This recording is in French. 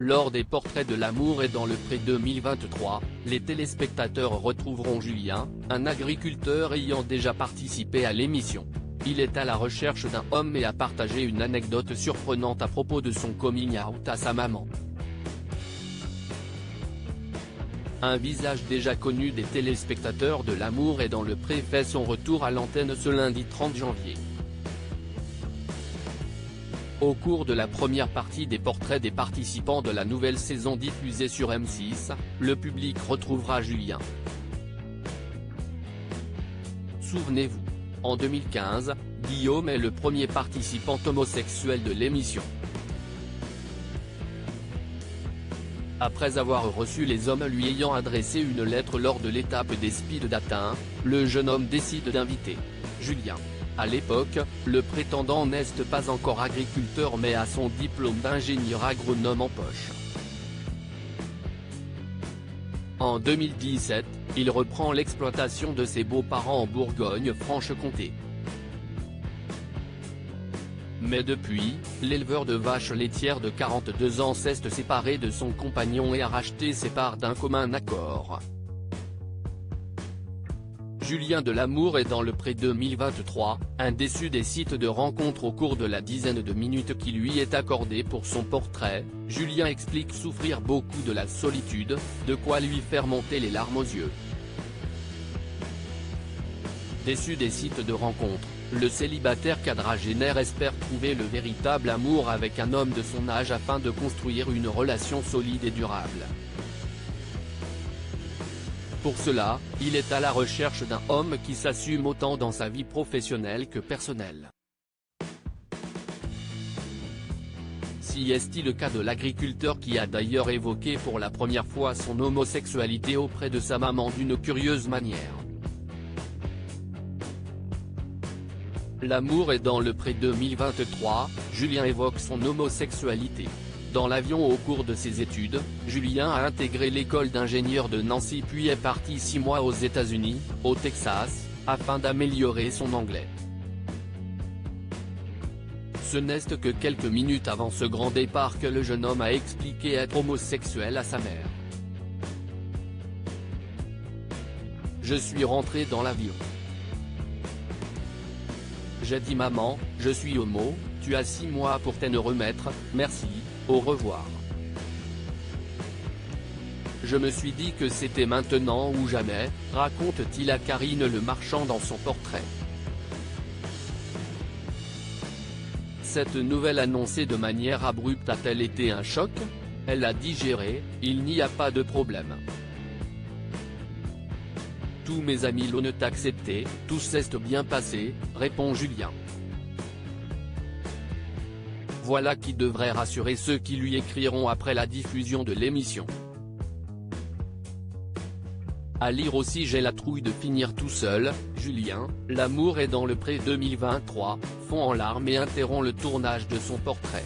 Lors des portraits de l'amour et dans le pré 2023, les téléspectateurs retrouveront Julien, un agriculteur ayant déjà participé à l'émission. Il est à la recherche d'un homme et a partagé une anecdote surprenante à propos de son coming out à sa maman. Un visage déjà connu des téléspectateurs de l'amour et dans le pré fait son retour à l'antenne ce lundi 30 janvier. Au cours de la première partie des portraits des participants de la nouvelle saison diffusée sur M6, le public retrouvera Julien. Souvenez-vous, en 2015, Guillaume est le premier participant homosexuel de l'émission. Après avoir reçu les hommes lui ayant adressé une lettre lors de l'étape des speed dating, le jeune homme décide d'inviter Julien. À l'époque, le prétendant n'est pas encore agriculteur mais a son diplôme d'ingénieur agronome en poche. En 2017, il reprend l'exploitation de ses beaux-parents en Bourgogne-Franche-Comté. Mais depuis, l'éleveur de vaches laitières de 42 ans s'est séparé de son compagnon et a racheté ses parts d'un commun accord. Julien de l'amour est dans le pré 2023, un déçu des sites de rencontres au cours de la dizaine de minutes qui lui est accordée pour son portrait. Julien explique souffrir beaucoup de la solitude, de quoi lui faire monter les larmes aux yeux. Déçu des sites de rencontres, le célibataire quadragénaire espère trouver le véritable amour avec un homme de son âge afin de construire une relation solide et durable. Pour cela, il est à la recherche d'un homme qui s'assume autant dans sa vie professionnelle que personnelle. Si est-il le cas de l'agriculteur qui a d'ailleurs évoqué pour la première fois son homosexualité auprès de sa maman d'une curieuse manière. L'amour est dans le pré 2023, Julien évoque son homosexualité. Dans l'avion au cours de ses études, Julien a intégré l'école d'ingénieur de Nancy puis est parti 6 mois aux États-Unis, au Texas, afin d'améliorer son anglais. Ce n'est que quelques minutes avant ce grand départ que le jeune homme a expliqué être homosexuel à sa mère. Je suis rentré dans l'avion. J'ai dit maman, je suis homo, tu as 6 mois pour t'en remettre, merci, au revoir. Je me suis dit que c'était maintenant ou jamais, raconte-t-il à Karine Le Marchand dans son portrait. Cette nouvelle annoncée de manière abrupte a-t-elle été un choc? Elle a digéré, il n'y a pas de problème. Tous mes amis l'ont accepté, tout s'est bien passé, répond Julien. Voilà qui devrait rassurer ceux qui lui écriront après la diffusion de l'émission. À lire aussi j'ai la trouille de finir tout seul, Julien, l'amour est dans le pré 2023, fond en larmes et interrompt le tournage de son portrait.